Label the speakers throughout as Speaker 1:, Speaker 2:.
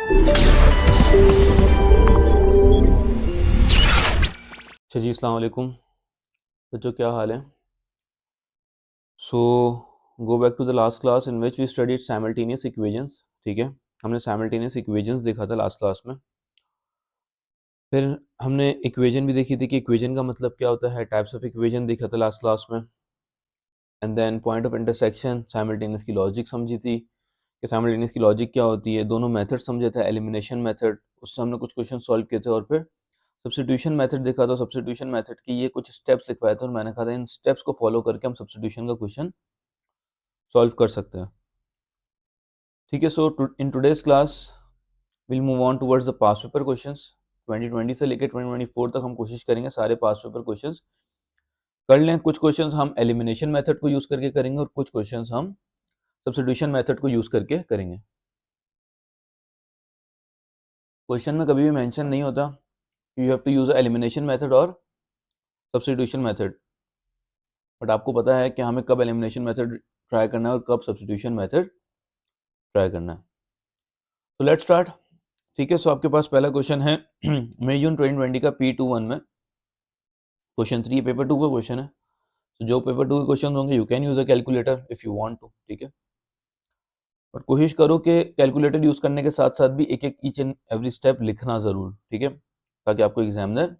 Speaker 1: अच्छा जी, अस्सलाम वालेकुम बच्चों, क्या हाल है? So go back to the last class in which we studied simultaneous equations. ठीक है, हमने साइमल्टेनियस इक्वेशंस देखा था लास्ट क्लास में। फिर हमने इक्वेशन भी देखी थी कि इक्वेशन का मतलब क्या होता है, टाइप्स ऑफ इक्वेशन देखा था लास्ट क्लास में। And then point of intersection, simultaneous की लॉजिक समझी थी कि साइमल्टेनियस की लॉजिक क्या होती है। दोनों मेथड समझे थे, एलिमिनेशन मेथड, उससे हमने कुछ क्वेश्चन सॉल्व किए थे। और फिर सब्स्टिट्यूशन मेथड देखा था। सब्स्टिट्यूशन मेथड की ये कुछ स्टेप्स लिखवाए थे और मैंने कहा था इन स्टेप्स को फॉलो करके हम सब्स्टिट्यूशन का क्वेश्चन सॉल्व कर सकते हैं। ठीक है, so in today's class will move on towards the past paper questions. 2020 से लेकर 2024 तक हम कोशिश करेंगे सारे पास्ट पेपर क्वेश्चंस कर लें। कुछ क्वेश्चंस हम एलिमिनेशन मेथड को यूज करके करेंगे और कुछ क्वेश्चंस हम सब्स्टिट्यूशन मेथड को यूज करके करेंगे। क्वेश्चन में कभी भी मेंशन नहीं होता you have to use elimination method और सब्स्टिट्यूशन मेथड, बट आपको पता है कि हमें कब एलिमिनेशन मेथड ट्राई करना है और कब सब्स्टिट्यूशन मेथड ट्राई करना है। तो लेट्स स्टार्ट। ठीक है, सो आपके पास पहला क्वेश्चन है मई जून 2020 का P21 में क्वेश्चन 3 पेपर 2 का क्वेश्चन है। तो जो पेपर 2 के क्वेश्चन होंगे you can use a calculator if you want to. ठीक है, और कोशिश करो कि कैलकुलेटर यूज करने के साथ साथ भी एक एक ईच एंड एवरी स्टेप लिखना जरूर। ठीक है, ताकि आपको एग्जामिनर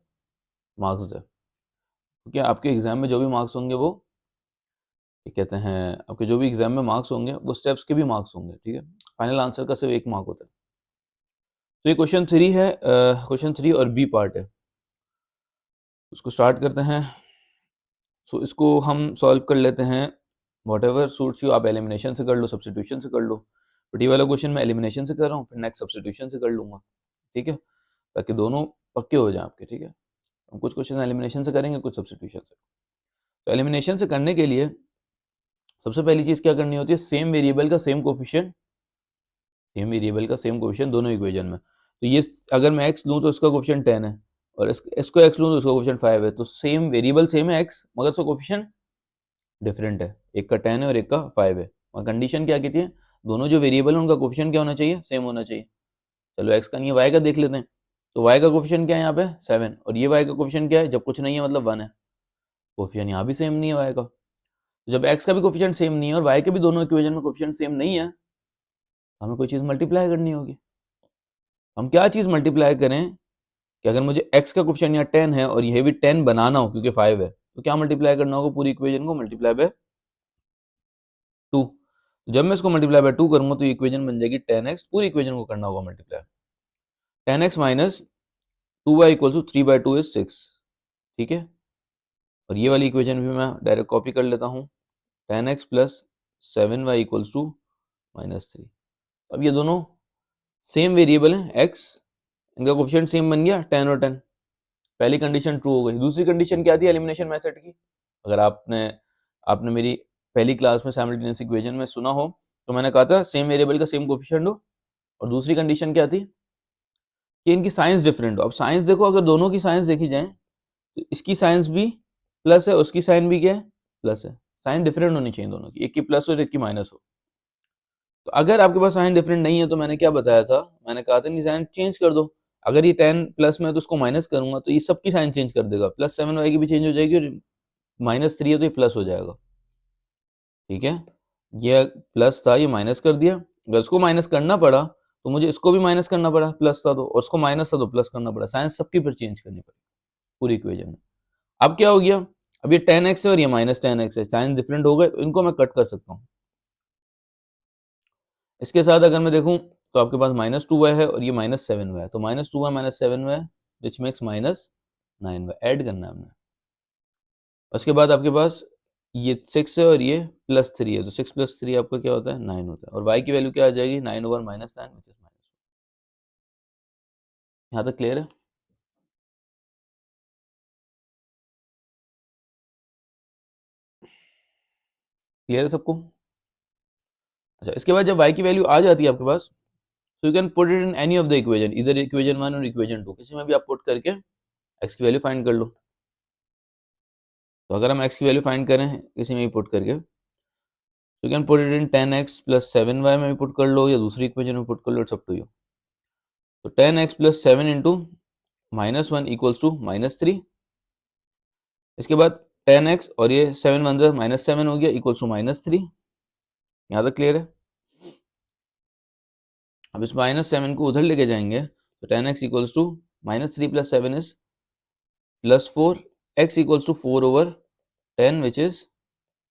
Speaker 1: मार्क्स दे। क्योंकि आपके एग्जाम में जो भी मार्क्स होंगे वो कहते हैं, आपके जो भी एग्जाम में मार्क्स होंगे वो स्टेप्स के भी मार्क्स होंगे। ठीक है, फाइनल आंसर का सिर्फ 1 मार्क होता है। तो ये क्वेश्चन 3 है, क्वेश्चन 3 और बी पार्ट है। उसको स्टार्ट करते हैं। सो इसको हम सॉल्व कर लेते हैं। वॉट एवर सूट्स यू, आप एलिमिनेशन से कर लो, सब्सटीट्यूशन से कर लो, बट ये वाला क्वेश्चन मैं एलिमिनेशन से कर रहा हूँ, फिर नेक्स्ट सब्सटीट्यूशन से कर लूंगा। ठीक है, ताकि दोनों पक्के हो जाए आपके। ठीक है, हम कुछ क्वेश्चन एलिमिनेशन से करेंगे, कुछ सब्सटीट्यूशन से। तो एलिमिनेशन से करने के लिए सबसे पहली चीज क्या करनी होती है, सेम वेरिएबल का सेम कोफिशिएंट, सेम वेरिएबल का सेम कोफिशिएंट दोनों इक्वेशन में। तो ये अगर मैं x लूँ तो इसका कोफिशिएंट 10 है और इसको x लूँ तो इसका कोफिशिएंट 5 है। तो सेम वेरिएबल सेम है x, मगर इसका कोफिशिएंट डिफरेंट है। एक का 10 है और एक का 5 है। और कंडीशन क्या कहती है, दोनों जो वेरिएबल है उनका कोफिशिएंट क्या होना चाहिए, सेम होना चाहिए। चलो x का नहीं है, y का देख लेते हैं। तो y का कोफिशिएंट क्या है यहाँ पे 7, और ये y का कोफिशिएंट क्या है, जब कुछ नहीं है मतलब 1 है। कोफिशिएंट यहाँ भी सेम नहीं है y का। तो जब x का भी कोफिशिएंट सेम नहीं है और y के भी दोनों इक्वेशन में कोफिशिएंट सेम नहीं है, हमें कोई चीज मल्टीप्लाई करनी होगी। हम क्या चीज मल्टीप्लाई करें कि अगर मुझे x का कोफिशिएंट यहाँ 10 है और ये भी 10 बनाना हो क्योंकि 5 है, तो क्या मल्टीप्लाई करना होगा, पूरी इक्वेशन को मल्टीप्लाई बाय 2। जब मैं इसको मल्टीप्लाई बाय 2 करूंगा तो ये इक्वेशन बन जाएगी 10x, पूरी इक्वेशन को करना होगा multiply. 10x minus 2y equal to 3/2 is 6। ठीक है, और ये वाली इक्वेशन भी मैं डायरेक्ट कॉपी कर लेता हूँ। 10x plus 7y equals to -3। अब ये दोनों सेम वेरिएबल हैं x, इनका कोफिशिएंट सेम बन गया 10 और 10। पहली कंडीशन ट्रू हो गई। दूसरी कंडीशन क्या थी एलिमिनेशन मेथड की, अगर आपने आपने मेरी पहली क्लास में साइमल्टेनियस इक्वेशन में सुना हो तो मैंने कहा था सेम वेरिएबल का सेम कोफिशिएंट हो। और दूसरी कंडीशन क्या थी कि इनकी साइंस डिफरेंट हो। अब साइंस देखो, अगर दोनों की साइंस देखी जाए तो इसकी साइंस भी प्लस है, उसकी साइन भी क्या है, प्लस है। साइन डिफरेंट होनी चाहिए दोनों की, एक की प्लस हो और एक की माइनस हो। तो अगर आपके पास साइन डिफरेंट नहीं है तो मैंने क्या बताया था, मैंने कहा था कि साइन चेंज कर दो। अगर ये 10 प्लस में है तो उसको माइनस करूंगा तो ये सबकी साइन चेंज कर देगा, प्लस 7y की भी चेंज हो जाएगी और -3 है तो ये प्लस हो जाएगा। ठीक है, ये प्लस था, ये माइनस कर दिया। अगर इसको माइनस करना पड़ा तो मुझे इसको भी माइनस करना पड़ा, प्लस था तो, और उसको माइनस था तो प्लस करना पड़ा। साइन सबकी फिर चेंज करनी पड़ी पूरी इक्वेशन में। अब क्या हो गया, अब ये 10x है और ये -10x है, साइन डिफरेंट हो गए तो इनको मैं कट कर सकता हूँ। इसके साथ अगर मैं देखूं तो आपके पास -2y है और ये -7y है, तो -2y -7y which makes -9y add करना है हमने। उसके बाद आपके पास ये 6 है और ये +3 है, तो 6 + 3 आपका क्या होता है 9 होता है। और y की वैल्यू क्या आ जाएगी 9/-9 विच इज -1। यहाँ तक क्लियर है? क्लियर है सबको? अच्छा, इसके बाद जब y की वैल्यू आ जाती है आपके पास, so you can put it in any of the equation, either equation 1 और equation 2, किसी में भी आप पुट करके x की वैल्यू फाइंड कर लो। तो अगर हम x की वैल्यू फाइंड करें किसी में भी पुट करके, तो you can put it in 10x plus 7y में भी पुट कर लो या दूसरी इक्वेशन में पुट कर लो, इट्स अप टू यू। तो 10x plus 7 into -1 equals to -3। इसके बाद 10x और ये 7 वन -7 हो गया इक्वल्स टू -3। यहाँ तक क्लियर है। अब इस -7 को उधर लेके जाएंगे तो 10x equals to -3 plus 7 is +4, x equals to 4/10 which is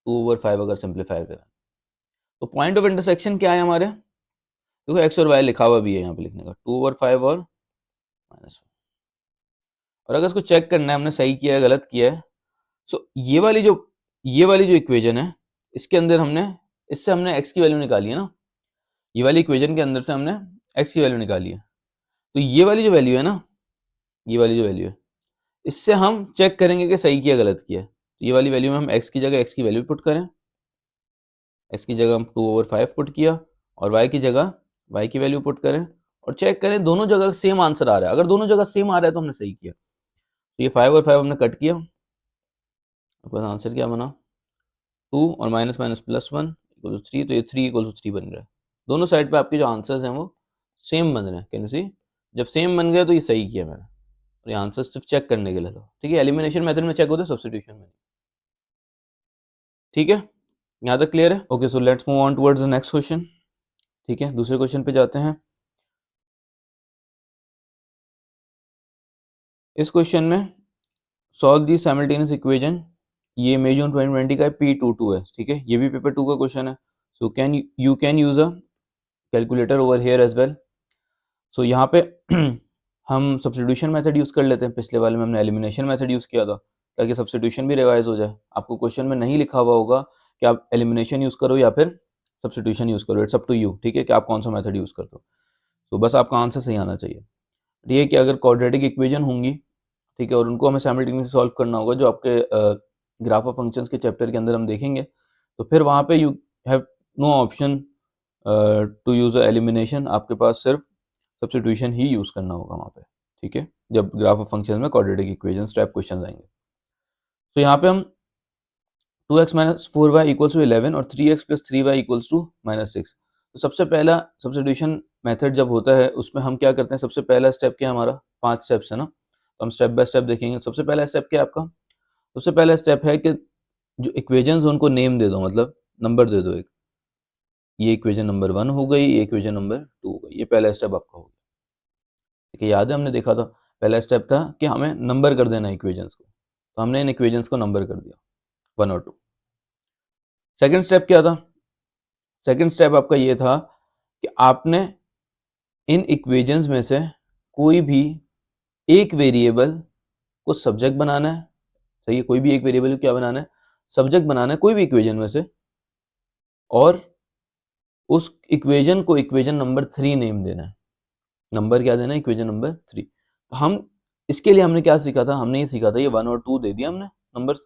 Speaker 1: 2/5 अगर सिंप्लीफाई करें। तो पॉइंट ऑफ इंटरसेक्शन क्या है हमारे, देखो x और y लिखा हुआ भी है यहाँ पे लिखने का, 2/5 और -1। और अगर इसको चेक करना है हमने सही किया है गलत किया है, सो ये वाली जो इक्वेजन है इसके अंदर इससे हमने x की वैल्यू निकाली है ना, ये वाली इक्वेजन के अंदर से हमने x की वैल्यू निकाली है। तो ये वाली जो वैल्यू है ना, ये वाली जो वैल्यू है इससे हम चेक करेंगे कि सही किया गलत किया। तो ये वाली वैल्यू में हम x की जगह x की वैल्यू पुट करें, x की जगह हम 2/5 पुट किया और y की जगह y की वैल्यू पुट करें और चेक करें दोनों जगह सेम आंसर आ रहा है। अगर दोनों जगह सेम आ रहा है तो हमने सही किया। तो ये 5 और 5 हमने कट किया, आपका आंसर क्या बना, 2 और माइनस माइनस +1 इक्वल टू 3। तो ये 3 इक्वल टू 3 बन रहा है। दोनों साइड पे आपके जो आंसर्स हैं वो सेम बन रहे हैं। कैन यू सी, जब सेम बन गए तो ये सही किया मैंने। और ये आंसर सिर्फ चेक करने के लिए था, ठीक है। एलिमिनेशन मेथड में चेक होता है, सब्स्टिट्यूशन में, ठीक है। यहाँ तक क्लियर है। Okay, so let's move on towards the next question. ठीक है, दूसरे क्वेश्चन पे जाते हैं। इस क्वेश्चन में सॉल्व दी साइमल्टेनियस इक्वेशन, ये मई जून 2020 का P22 है, ठीक है। ये भी पेपर 2 का क्वेश्चन है। So you can use a calculator over here as well. So यहाँ पे हम सब्स्टिट्यूशन मेथड यूज कर लेते हैं। पिछले वाले में हमने एलिमिनेशन मेथड यूज किया था ताकि सब्स्टिट्यूशन भी रिवाइज हो जाए। आपको क्वेश्चन में नहीं लिखा हुआ होगा कि आप एलिमिनेशन यूज करो या फिर सब्स्टिट्यूशन यूज करो, इट्स अप टू यू, ठीक है, कि आप कौन सा मेथड यूज करते हो। तो बस आपका आंसर सही आना चाहिए। ये कि अगर क्वाड्रेटिक इक्वेशन होंगी, ठीक है, और उनको हमें साइमल्टेनियसली सॉल्व करना होगा, जो आपके ग्राफ ऑफ फंक्शंस के चैप्टर के अंदर हम देखेंगे, तो फिर वहाँ पे you have no option to use elimination. आपके पास सिर्फ सब्स्टिट्यूशन ही यूज करना होगा वहाँ पे, ठीक है, जब ग्राफ ऑफ फंक्शन में क्वाड्रेटिक इक्वेशन टाइप क्वेश्चन आएंगे। तो यहाँ पे हम 2x minus 4y equals to 11 और 3x plus 3y equals to -6। तो सबसे पहला सब्स्टिट्यूशन मेथड जब होता है उसमें हम क्या करते हैं, सबसे पहला स्टेप क्या है हमारा, 5 स्टेप्स है ना, तो हम स्टेप बाय स्टेप देखेंगे। सबसे पहला स्टेप क्या है आपका, सबसे पहला स्टेप है कि जो इक्वेशंस उनको नेम दे दो, मतलब नंबर दे दो। एक ये इक्वेशन नंबर 1 हो गई, ये इक्वेशन नंबर 2 हो गई, ये पहला स्टेप आपका हो गया, ठीक है। याद है हमने देखा था, पहला स्टेप था कि हमें नंबर कर देना इक्वेशंस को, तो हमने इन इक्वेशंस को नंबर कर दिया 1 और 2। सेकंड स्टेप क्या था, सेकंड स्टेप आपका ये था कि आपने इन इक्वेशंस में से कोई भी एक वेरिएबल को सब्जेक्ट बनाना है, सही है। कोई भी एक वेरिएबल को क्या बनाना है, सब्जेक्ट बनाना है कोई भी इक्वेशन में से, और उस इक्वेशन को इक्वेशन नंबर 3 नेम देना है। नंबर क्या देना है, इक्वेशन नंबर 3। तो हम इसके लिए हमने क्या सीखा था, हमने ये सीखा था, ये 1 और 2 दे दिया हमने नंबर्स,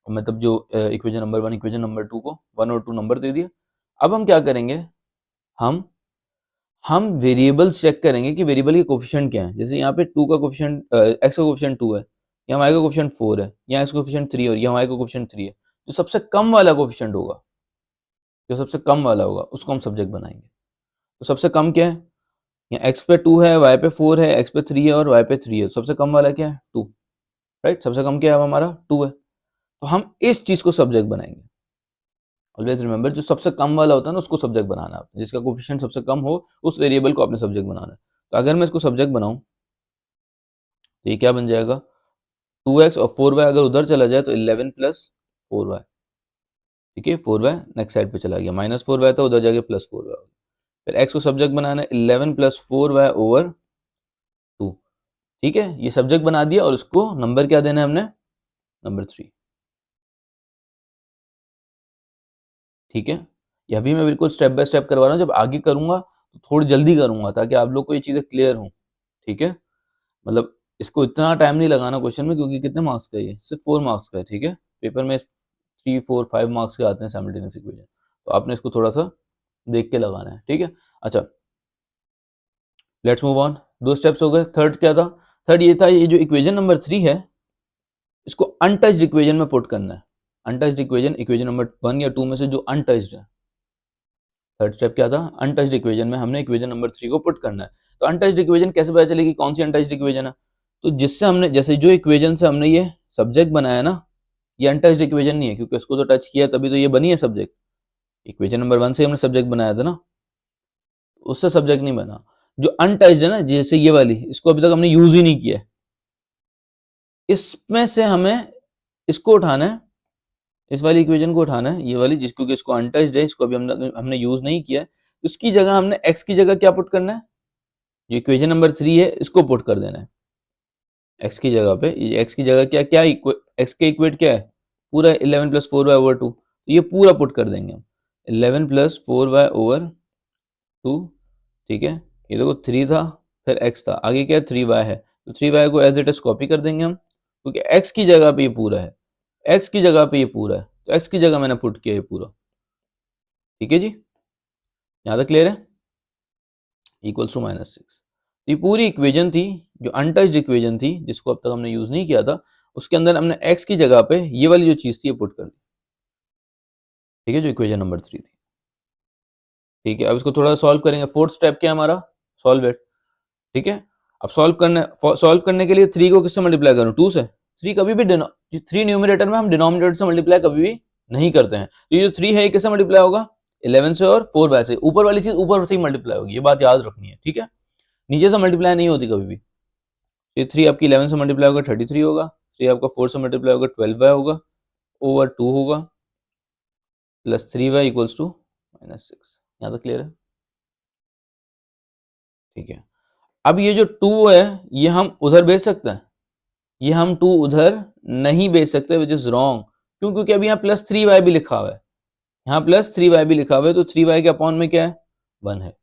Speaker 1: मतलब जो इक्वेशन नंबर 1 इक्वेशन नंबर 2 को 1 और 2 नंबर दे दिया। अब हम क्या करेंगे, हम वेरिएबल्स चेक करेंगे कि वेरिएबल के कोफिशिएंट क्या है। जैसे यहाँ पे 2 का कोफिशिएंट, x का कोफिशिएंट 2 है, यहाँ y का कोफिशिएंट 4 है, यहाँ x का कोफिशिएंट 3 है और यहाँ y का कोफिशिएंट 3 है। जो सबसे कम वाला कोफिशिएंट होगा, जो सबसे कम वाला होगा उसको हम सब्जेक्ट बनाएंगे। तो सबसे कम क्या है, यहाँ x पे 2 है, y पे 4 है, x पे 3 है और y पे 3 है। सबसे कम वाला क्या है, 2, राइट। सबसे कम क्या है हमारा, 2 है। तो हम इस चीज को सब्जेक्ट बनाएंगे। ऑलवेज रिमेंबर, जो सबसे कम वाला होता है ना उसको सब्जेक्ट बनाना है, जिसका कोफिशिएंट सबसे कम हो उस वेरिएबल को आपने सब्जेक्ट बनाना है। तो अगर मैं इसको सब्जेक्ट बनाऊं तो ये क्या बन जाएगा, 2x और 4y अगर उधर चला जाए तो 11 प्लस 4y, ठीक है। 4y नेक्स्ट साइड पे चला गया, -4y था, उधर जाके +4y। फिर x को सब्जेक्ट बनाना है 11 प्लस 4y ओवर 2, ठीक है। ये सब्जेक्ट बना दिया और उसको नंबर क्या देना है हमने, नंबर 3, ठीक है। यह भी मैं बिल्कुल स्टेप बाय स्टेप करवा रहा हूँ। जब आगे करूंगा तो थोड़ी जल्दी करूंगा ताकि आप लोग को ये चीजें क्लियर हों, ठीक है। मतलब इसको इतना टाइम नहीं लगाना क्वेश्चन में, क्योंकि कितने मार्क्स का है ये, सिर्फ 4 मार्क्स का है, ठीक है। पेपर में 3 4 5 मार्क्स के आते हैं साइमल्टेनियस इक्वेशन, तो आपने इसको थोड़ा सा देख के लगाना है, ठीक है। अच्छा, लेट्स मूव ऑन। 2 स्टेप्स हो गए। थर्ड क्या था, थर्ड ये था, ये जो इक्वेशन नंबर 3 है इसको अनटच्ड इक्वेशन में पुट करना है। अनटच्ड इक्वेशन, इक्वेशन नंबर 1 या 2 में से जो अनटच्ड है, थर्ड स्टेप क्या था, अनटच्ड इक्वेशन में हमने इक्वेशन नंबर 3 को पुट करना है। तो अनटच्ड इक्वेशन कैसे पता चलेगी कौन सी अनटच्ड इक्वेशन है, तो जिससे हमने जैसे जो इक्वेशन से हमने ये सब्जेक्ट बनाया ना, ये अनटच्ड इक्वेशन नहीं है क्योंकि उसको तो टच किया तभी तो ये बनी है सब्जेक्ट। इक्वेशन नंबर 1 से हमने सब्जेक्ट बनाया था ना, उससे सब्जेक्ट नहीं बना। जो अनटच्ड है ना, जैसे ये वाली, इसको अभी तक हमने यूज ही नहीं किया है, इसमें से हमें इसको उठाना है, इस वाली इक्वेशन को उठाना है, ये वाली जिस, क्योंकि इसको अनटच्ड है, इसको अभी हमने यूज नहीं किया है, उसकी जगह हमने x की जगह क्या पुट करना है, जो इक्वेशन नंबर 3 है इसको पुट कर देना है x की जगह पे। x की जगह क्या क्या x के इक्वेट क्या है, पूरा 11 प्लस 4y/2, ये पूरा पुट कर देंगे हम, 11 प्लस 4y/2, ठीक है। ये देखो 3 था, फिर x था, आगे क्या है 3y है, तो 3y को एज इट इज कॉपी कर देंगे हम, क्योंकि x की जगह पे ये पूरा है, x की जगह पे ये पूरा है, तो x की जगह मैंने पुट किया ये पूरा, ठीक है जी, यहाँ तक क्लियर है, इक्वल्स टू -6। ये पूरी इक्वेशन थी जो अनटच्ड इक्वेशन थी, जिसको अब तक हमने यूज नहीं किया था, उसके अंदर हमने x की जगह पे ये वाली जो चीज थी ये पुट कर दी, ठीक है, जो इक्वेशन नंबर 3 थी, ठीक है। अब इसको थोड़ा सॉल्व करेंगे, फोर्थ स्टेप क्या है हमारा, सॉल्व इट, ठीक है। अब सॉल्व करने के लिए 3 को किससे मल्टीप्लाई करूं, 2 से। 3 कभी भी 3 न्यूमरेटर में हम डिनोमिनेटर से मल्टीप्लाई कभी भी नहीं करते हैं, तो ये जो 3 है ये किससे मल्टीप्लाई होगा, 11 से और 4y से, ऊपर वाली चीज ऊपर से ही मल्टीप्लाई होगी, ये बात याद रखनी है, ठीक है, नीचे से मल्टीप्लाई नहीं होती कभी भी। ये 3 आपकी 11 से मल्टीप्लाई होगा 33 होगा, 3 आपका 4 से मल्टीप्लाई होगा 12y होगा, ओवर 2 होगा, प्लस 3y इक्वल्स टू -6। यहाँ तक क्लियर है, ठीक है। अब ये जो 2 है ये हम उधर भेज सकते हैं, ये हम 2 उधर नहीं भेज सकते, विच इज रॉन्ग, क्यों, क्योंकि अभी यहाँ प्लस 3y भी लिखा हुआ है, यहाँ प्लस 3y भी लिखा हुआ है, तो 3y के अपॉन में क्या है 1 है।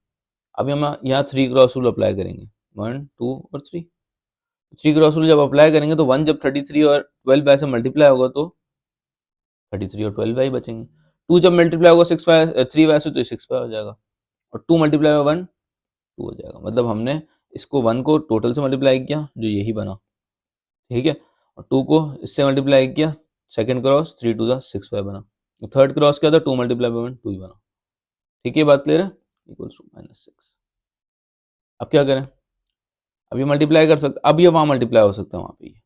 Speaker 1: अभी हम यहाँ 3 क्रॉस रूल अप्लाई करेंगे, 1 2 और 3, 3 क्रॉस रूल जब अप्लाई करेंगे तो 1 जब 33 और 12y से मल्टीप्लाई होगा तो 33 और 12y बचेंगे, 2 जब मल्टीप्लाई होगा 3y से तो 6y हो जाएगा, और 2 मल्टीप्लाई बाय 1 2 हो जाएगा, मतलब हमने इसको 1 को टोटल से मल्टीप्लाई किया जो यही बना, ठीक है, और 2 को इससे मल्टीप्लाई किया, सेकंड क्रॉस 3 2 द 6y बना, थर्ड क्रॉस क्या था 2 मल्टीप्लाई बाय 1 2 ही बना, ठीक है, बात क्लियर है, इक्वल्स टू -6। अब क्या करें, अब ये मल्टीप्लाई कर सकते, अब ये वहां मल्टीप्लाई हो सकता है वहां पे ये,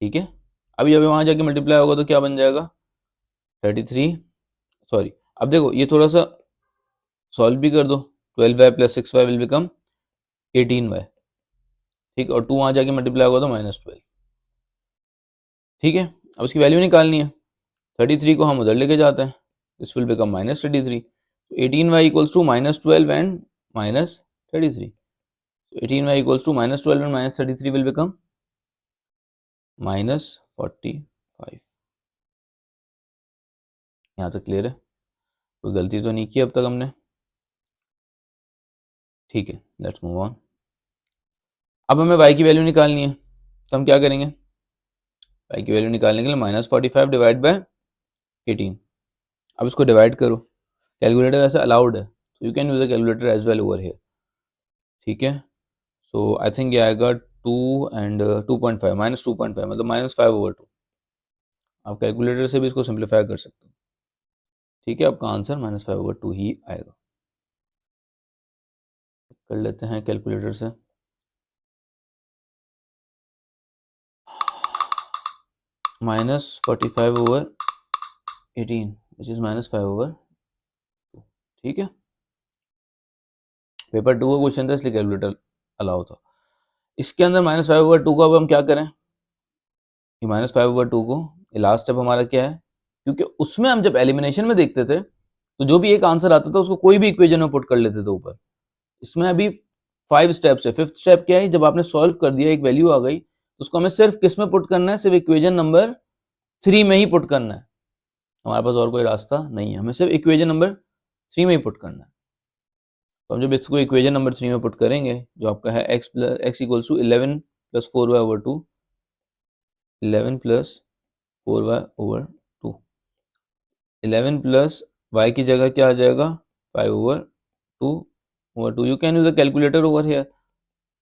Speaker 1: ठीक है। अब ये वहां जाके मल्टीप्लाई होगा तो क्या बन जाएगा 33, सॉरी, अब देखो ये थोड़ा सा सॉल्व भी कर दो, 12y plus 6y will become 18y, ठीक है, और 2 वहां जाके मल्टीप्लाई होगा तो -12, ठीक है। अब इसकी वैल्यू निकालनी है, 33 को हम उधर लेके जाते हैं, this will become -33, 18y equals to -12 and -33, 18y equals to -12 and -33 will become -45। यहाँ तक क्लियर है, कोई गलती तो नहीं की अब तक हमने, ठीक है, लेट्स मूव ऑन। अब हमें y की वैल्यू निकालनी है, तो हम क्या करेंगे, y की वैल्यू निकालने के लिए -45 डिवाइड बाय 18, अब इसको डिवाइड करो, कैलकुलेटर वैसे अलाउड है, so you can use a calculator as well over here, ठीक है। सो आई थिंक ये आएगा 2 एंड 2.5 -2.5 मतलब -5/2, आप कैलकुलेटर से भी इसको सिंप्लीफाई कर सकते हो, ठीक है, आपका आंसर -5/2 ही आएगा। कर लेते हैं कैलकुलेटर से, -45/18 विच इज -5/2, ठीक है। पेपर 2 का क्वेश्चन था इसलिए कैलकुलेटर अलाउ था। इसके अंदर -5/2 को अब हम क्या करें, कि -5/2 को लास्ट स्टेप हमारा क्या है, क्योंकि उसमें हम जब एलिमिनेशन में देखते थे तो जो भी एक आंसर आता था उसको कोई भी इक्वेशन में पुट कर लेते थे ऊपर, इसमें अभी 5 स्टेप्स है, फिफ्थ स्टेप क्या है, जब आपने सॉल्व कर दिया एक वैल्यू आ गई तो उसको हमें सिर्फ किस में पुट करना है, सिर्फ इक्वेशन नंबर 3 में ही पुट करना है, हमारे पास और कोई रास्ता नहीं है, हमें सिर्फ इक्वेशन नंबर 3 में ही पुट करना है। तो हम जब इसको इक्वेशन नंबर 3 में पुट करेंगे, जो आपका है x equals to 11 plus 4y/2, 11 plus 4y/2, 11 plus y की जगह क्या आ जाएगा 5/2 you can use a calculator over here,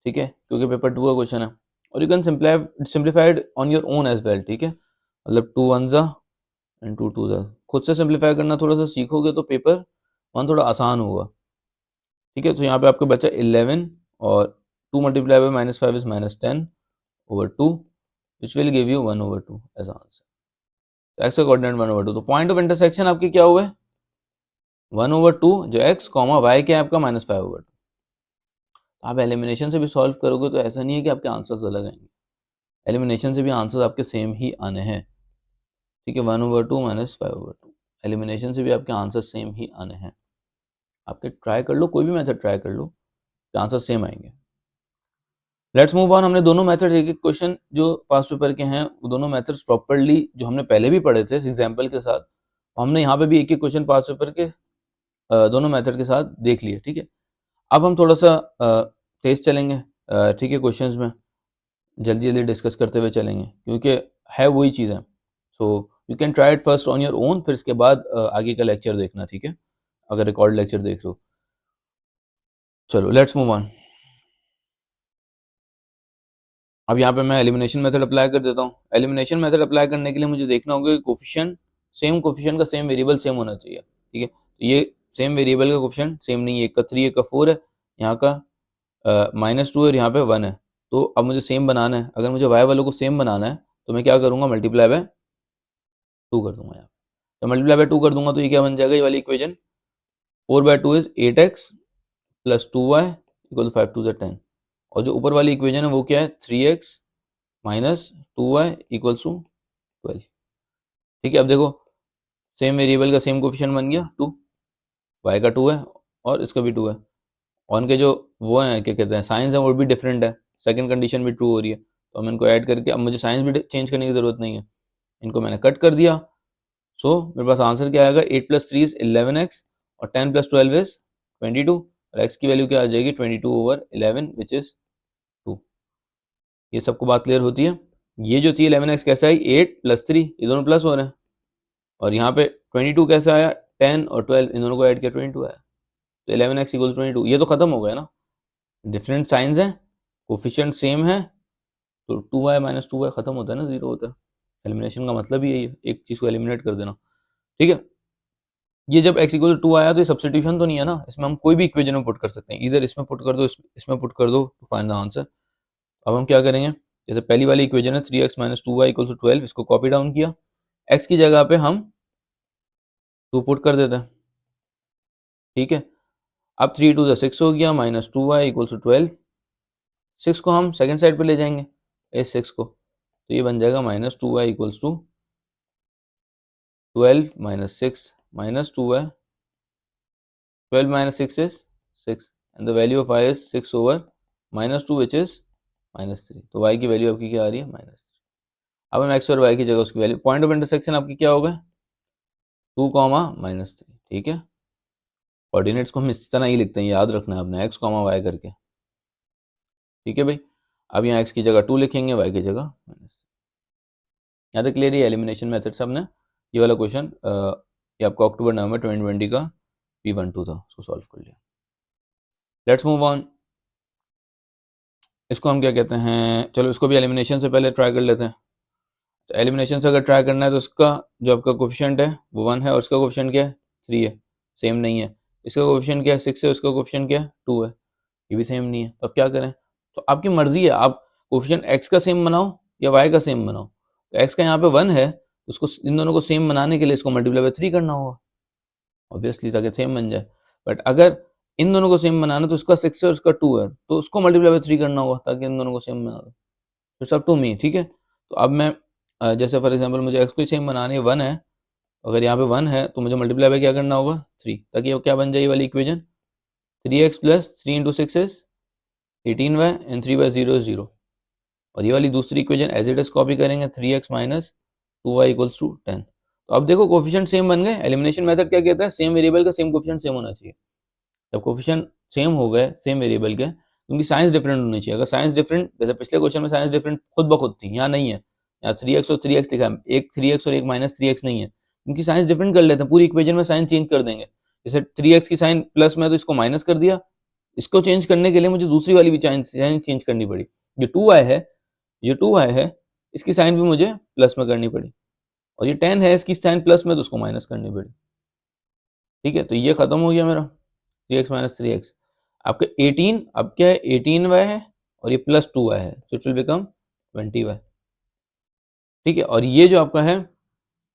Speaker 1: ठीक है, क्योंकि पेपर 2 का क्वेश्चन है, और you can simplified on your own as well, ठीक है, मतलब 2 1 एंड 2 2 खुद से सिंप्लीफाई करना थोड़ा सा सीखोगे तो पेपर वन थोड़ा आसान होगा, ठीक है। तो यहाँ पे आपका बचा 11 और 2 multiply by -5 is -10/2 which will give you 1/2 as answer. X का कोऑर्डिनेट 1/2, तो पॉइंट ऑफ इंटरसेक्शन आपकी क्या हुआ है 1/2, जो एक्स कॉमा वाई क्या है आपका -5/2। आप एलिमिनेशन से भी सॉल्व करोगे तो ऐसा नहीं है कि आपके आंसर्स अलग आएंगे, एलिमिनेशन से भी आंसर्स आपके सेम ही आने हैं, ठीक है। 1/2 -5/2 एलिमिनेशन से भी आपके आंसर सेम ही आने हैं। आपके ट्राई कर लो, कोई भी मेथड ट्राई कर लो, आंसर सेम आएंगे। Let's move on. हमने दोनों मेथड्स, एक एक क्वेश्चन जो पास पेपर के हैं वो दोनों मेथड्स प्रॉपर्ली जो हमने पहले भी पढ़े थे एग्जाम्पल के साथ, हमने यहाँ पे भी एक एक क्वेश्चन पास पेपर के दोनों मेथड के साथ देख लिए, ठीक है। अब हम थोड़ा सा तेज चलेंगे, ठीक है, क्वेश्चंस में जल्दी जल्दी डिस्कस करते हुए चलेंगे क्योंकि है वही चीज़ है। So you can try it first on your own, फिर इसके बाद आगे का लेक्चर देखना, ठीक है, अगर रिकॉर्ड लेक्चर देख लो। चलो लेट्स मूव ऑन। अब यहाँ पे मैं एलिमिनेशन मेथड अप्लाई कर देता हूँ। एलिमिनेशन मेथड अप्लाई करने के लिए मुझे देखना होगा कि कोफिशिएंट, सेम कोफिशिएंट का सेम वेरिएबल सेम होना चाहिए, ठीक है। तो ये सेम वेरिएबल का कोफिशिएंट सेम नहीं है, एक का 3 एक का 4 है, यहाँ का -2 और यहाँ पे 1 है। तो अब मुझे सेम बनाना है, अगर मुझे वाई वालों को सेम बनाना है तो मैं क्या करूँगा मल्टीप्लाई बाय 2 कर दूंगा यहाँ। तो मल्टीप्लाई बाय 2 कर दूंगा तो ये क्या बन जाएगा, ये वाली equation 4/2 is 8x plus 2y equal to 5 2 10। और जो ऊपर वाली इक्वेशन है वो क्या है 3x minus 2y equals to 12, ठीक है। अब देखो सेम वेरिएबल का सेम कोफिशिएंट बन गया 2, y का 2 है और इसका भी 2 है, और उनके जो वो हैं क्या कहते हैं साइंस है वो भी डिफरेंट है, सेकंड कंडीशन भी ट्रू हो रही है। तो हम इनको ऐड करके, अब मुझे साइंस भी चेंज करने की ज़रूरत नहीं है, इनको मैंने कट कर दिया। सो मेरे पास आंसर क्या आएगा 8 + 3 इज 11x और 10 + 12 इज 22 और x की वैल्यू क्या आ जाएगी 22/11 विच इज 2। ये सबको बात क्लियर होती है। ये जो थी 11x कैसे आई 8 + 3, ये दोनों प्लस हो रहे हैं, और यहाँ पे 22 कैसे आया 10 और 12 इन दोनों को ऐड किया 22 आया। तो 11x = 22, ये तो खत्म हो गया ना, डिफरेंट साइंस है, कोफिशिएंट सेम है, तो 2y - 2y खत्म होता है ना, जीरो होता है। एलिमिनेशन का मतलब ही यही है, एक चीज़ को एलिमिनेट कर देना, ठीक है। ये जब x = 2 आया तो ये सब्स्टिट्यूशन तो नहीं है ना, इसमें हम कोई भी इक्वेशन में पुट कर सकते हैं, इधर इसमें पुट कर दो इसमें पुट कर दो टू फाइंड द आंसर। अब हम क्या करेंगे, जैसे पहली वाली इक्वेशन है 3x - 2y = 12, इसको कॉपी डाउन किया, x की जगह पे हम 2 पुट कर देते हैं, ठीक है। अब 3 × 2 = 6 हो गया, -2y = 12, 6 को हम सेकंड साइड पे ले जाएंगे इस 6 को, तो ये बन जाएगा -2y = 12 - 6 -2y, 12 - 6 is 6 and the value of y is 6/-2 which is -3। तो y की वैल्यू आपकी क्या आ रही है -3। अब हम x और y की जगह उसकी वैल्यू, पॉइंट ऑफ इंटरसेक्शन आपकी क्या होगा 2, -3, ठीक है। कोऑर्डिनेट्स को हम इस तरह ही लिखते हैं, याद रखना है आपने x, y करके, ठीक है भाई। अब यहाँ x की जगह 2 लिखेंगे, y की जगह -3। यहाँ तक क्लियर है एलिमिनेशन मेथड से हमने ये वाला क्वेश्चन ये आपका अक्टूबर नवंबर 2020 का P12 था, उसको सॉल्व कर लिया। Let's move on. इसको हम क्या कहते हैं, चलो इसको भी एलिमिनेशन से पहले ट्राई कर लेते हैं। तो एलिमिनेशन से अगर ट्राई करना है तो इसका जो आपका कोफिशिएंट है वो 1 है और इसका कोफिशिएंट क्या है 3 है, सेम नहीं है। इसका कोफिशिएंट क्या है 6 है, उसका कोफिशिएंट क्या है 2 है, ये भी सेम नहीं है। तो अब क्या करें, तो आपकी मर्जी है, आप कोफिशिएंट x का सेम बनाओ या y का सेम बनाओ। तो x का यहाँ पे 1 है, उसको इन दोनों को सेम बनाने के लिए इसको मल्टीप्लाई बाय 3 करना होगा ऑब्वियसली, ताकि सेम बन जाए। बट अगर इन दोनों को सेम बनाना तो उसका 6 है और उसका 2 है, तो उसको मल्टीप्लाई बाय 3 करना होगा ताकि इन दोनों को सेम बना दो। इट्स अप टू मी, ठीक है। तो अब मैं जैसे फॉर एग्जांपल मुझे x को सेम बनाने 1 है, अगर यहाँ पे 1 है तो मुझे मल्टीप्लाई बाय क्या करना होगा 3, ताकि वो क्या बन जाए ये वाली equation 3x + 3 × 6 is 18y and 3 / 0 is 0। और ये वाली दूसरी equation as it is copy करेंगे 3x - 2y = 10। तो अब देखो कोफिशिएंट सेम बन गए। एलिमिनेशन मेथड क्या कहता है सेम वेरिएबल का सेम कोफिशिएंट सेम होना चाहिए। जब कोफिशिएंट सेम हो गए सेम वेरिएबल के, उनकी साइंस डिफरेंट होनी चाहिए। अगर साइंस डिफरेंट, जैसे पिछले क्वेश्चन में साइंस डिफरेंट खुद ब खुद थी, यहाँ नहीं है, यहाँ 3x और 3x लिखा है, एक 3x और एक -3x नहीं है, उनकी साइंस डिफरेंट कर लेते हैं, पूरी इक्वेशन में साइन चेंज कर देंगे। जैसे 3x की साइन प्लस में तो इसको माइनस कर दिया, इसको चेंज करने के लिए मुझे दूसरी वाली भी साइन चेंज करनी पड़ी। जो 2y है, ये 2y है, इसकी साइन भी मुझे प्लस में करनी पड़ी, और ये 10 है, इसकी साइन प्लस में तो उसको माइनस करनी पड़ी। ठीक है, तो ये खत्म हो गया मेरा 3x माइनस 3x। आपका 18 अब क्या है, 18y है और ये प्लस 2y है, तो इट विल बिकम 20y। ठीक है, और ये जो आपका है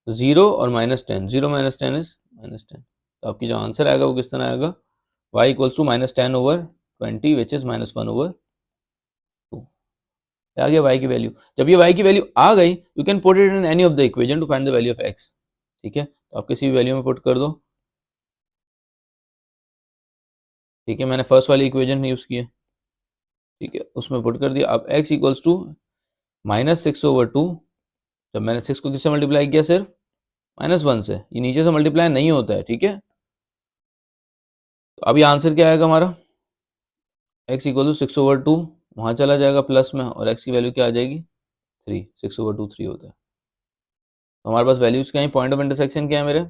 Speaker 1: 0 और -10, 0 माइनस 10 इज -10, तो आपकी जो आंसर आएगा वो किस तरह आएगा, y equals to -10/20 which is -1/2। आ गया y की वैल्यू। जब ये y की वैल्यू आ गई, you can put it in any of the equation two find the value of x। ठीक है, तो आप किसी भी वैल्यू में पुट कर दो। ठीक है, मैंने फर्स्ट वाली इक्वेशन यूज की है। ठीक है, उसमें पुट कर दिया। अब x इक्वल्स टू -6/2। जब मैंने 6 को किससे मल्टीप्लाई किया, सिर्फ -1 से, ये नीचे से मल्टीप्लाई नहीं होता है। ठीक है, तो अब ये आंसर क्या आएगा हमारा, x इक्वल टू 6/2, वहाँ चला जाएगा प्लस में, और x की वैल्यू क्या आ जाएगी 3, 6/2 3 होता है। तो हमारे पास वैल्यूज क्या है, पॉइंट ऑफ इंटरसेक्शन क्या है मेरे,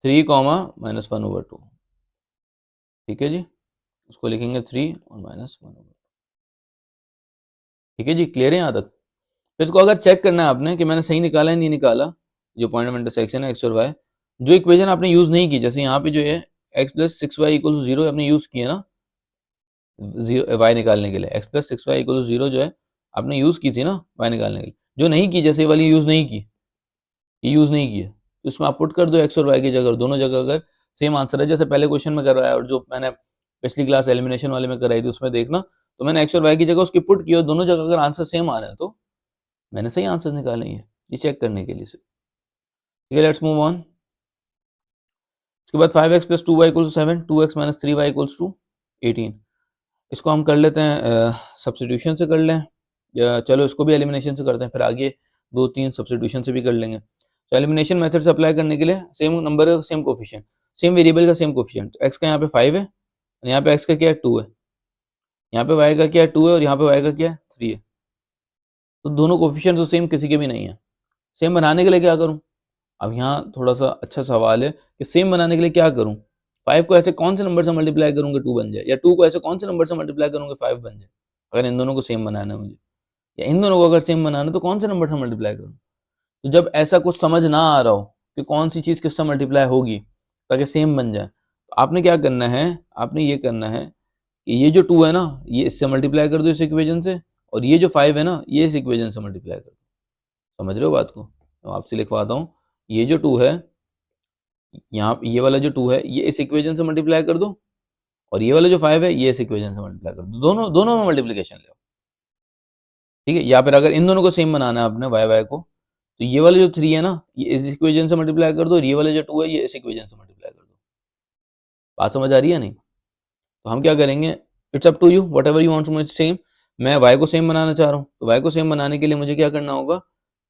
Speaker 1: 3, -1/2। ठीक है जी, उसको लिखेंगे 3 और -1/2। ठीक है जी, क्लियर है यहाँ तक। फिर इसको अगर चेक करना है आपने कि मैंने सही निकाला है नहीं निकाला, जो पॉइंट ऑफ इंटरसेक्शन है x और y, जो इक्वेशन आपने यूज नहीं की, जैसे यहाँ पे जो है x plus 6y equal to 0 आपने यूज किया ना, y निकालने के लिए x plus 6y equal to 0 जो है आपने यूज की थी ना y निकालने के लिए, जो नहीं की, जैसे ये वाली यूज नहीं की, ये यूज नहीं की है, तो इसमें आप पुट कर दो x और y की जगह, दोनों जगह अगर सेम आंसर है, जैसे पहले क्वेश्चन में कर रहा है और जो मैंने पिछली क्लास एलिमिनेशन वाले में कराई थी उसमें देखना, तो मैंने x और y की जगह उसकी पुट की और दोनों जगह अगर आंसर सेम आ रहे हैं तो मैंने सही आंसर निकाले हैं, ये चेक करने के लिए। ठीक है, लेट्स मूव ऑन। इसके बाद 5x plus 2y equal to 7, 2x minus 3y equals to 18। इसको हम कर लेते हैं सब्सटीट्यूशन से कर लें, या चलो इसको भी एलिमिनेशन से करते हैं, फिर आगे 2-3 सब्सटीट्यूशन से भी कर लेंगे। तो एलिमिनेशन मेथड से अप्लाई करने के लिए सेम नंबर है, सेम कोफिशिएंट, सेम वेरिएबल का सेम कोफिशिएंट। एक्स का यहाँ पे 5 है, यहाँ पे एक्स का क्या है 2 है, यहाँ पे वाई का क्या है 2 है, और यहाँ पे वाई का क्या है 3 है। तो दोनों कोफिशिएंट तो सेम किसी के भी नहीं है। सेम बनाने के लिए क्या करूँ, अब यहाँ थोड़ा सा अच्छा सवाल है कि सेम बनाने के लिए क्या करूँ। 5 को ऐसे कौन से नंबर से मल्टीप्लाई करूंगा 2 बन जाए, या 2 को ऐसे कौन से नंबर से मल्टीप्लाई करूंगा 5 बन जाए। अगर इन दोनों को सेम बनाना है मुझे, या इन दोनों को अगर सेम बनाना है तो कौन से नंबर से मल्टीप्लाई करूँ। तो जब ऐसा कुछ समझ ना आ रहा हो कि कौन सी चीज़ किससे मल्टीप्लाई होगी ताकि सेम बन जाए, तो आपने क्या करना है, आपने ये करना है कि ये जो 2 है ना, ये इससे मल्टीप्लाई कर दो इस इक्वेशन से, और ये जो 5 है ना, ये इस इक्वेशन से मल्टीप्लाई कर दो। समझ रहे हो बात को, तो आपसे लिखवाता हूँ, ये जो 2 है, यहाँ ये वाला जो 2 है ये इस इक्वेशन से मल्टीप्लाई कर दो, और ये वाला जो 5 है ये इस इक्वेशन से मल्टीप्लाई कर दो, दोनों दोनों में मल्टीप्लिकेशन ले। ठीक है, या फिर अगर इन दोनों को सेम बनाना है अपने वाई वाई को, तो ये वाला जो 3 है ना, ये इस इक्वेशन से मल्टीप्लाई कर दो, और ये वाला जो 2 है ये इस इक्वेशन से मल्टीप्लाई कर दो। बात समझ आ रही है नहीं, तो हम क्या करेंगे, it's up to you, whatever you want to same. मैं वाई को सेम बनाना चाह रहा हूँ, तो वाई को सेम बनाने के लिए मुझे क्या करना होगा,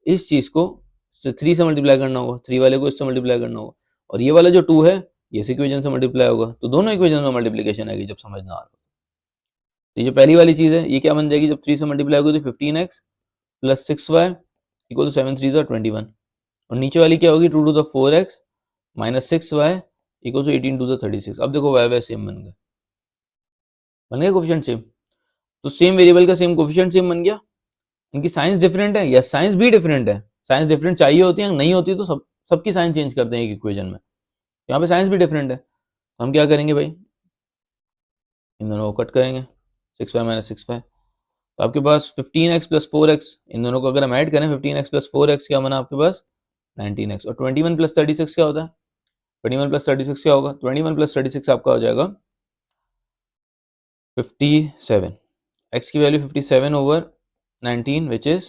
Speaker 1: इस चीज को 3 से मल्टीप्लाई करना होगा, 3 वाले को इससे मल्टीप्लाई करना होगा, और ये वाला जो 2 है ये इस इक्वेशन से मल्टीप्लाई होगा, तो दोनों इक्वेशन में मल्टीप्लिकेशन आएगी जब समझ ना आ रहा। तो ये जो पहली वाली चीज है ये क्या बन जाएगी, जब 3 से मल्टीप्लाई होगी तो 15x plus 6y equal to 7 3 21, और नीचे वाली क्या होगी 2 to the 4x minus 6y equal to 18 to the 36। अब देखो वाई वाई सेम बन गया कोफिशिएंट सेम, तो सेम वेरिएबल का सेम कोफिशिएंट सेम बन गया। इनकी साइंस डिफरेंट है, या साइंस भी डिफरेंट है, साइंस डिफरेंट चाहिए होती है, नहीं होती तो सबकी साइंस चेंज करते हैं एक इक्वेशन में, यहाँ पे साइंस भी डिफरेंट है, तो हम क्या करेंगे भाई, इन दोनों को कट करेंगे, 6y माइनस 6y, तो आपके पास 15x प्लस 4x, इन दोनों को अगर हम ऐड करें 15x प्लस 4x क्या बना आपके पास 19x, और 21 प्लस 36 क्या होता है, 21 प्लस 36 क्या होगा, 21 प्लस 36 आपका हो जाएगा 57। x की वैल्यू 57/19 विच इज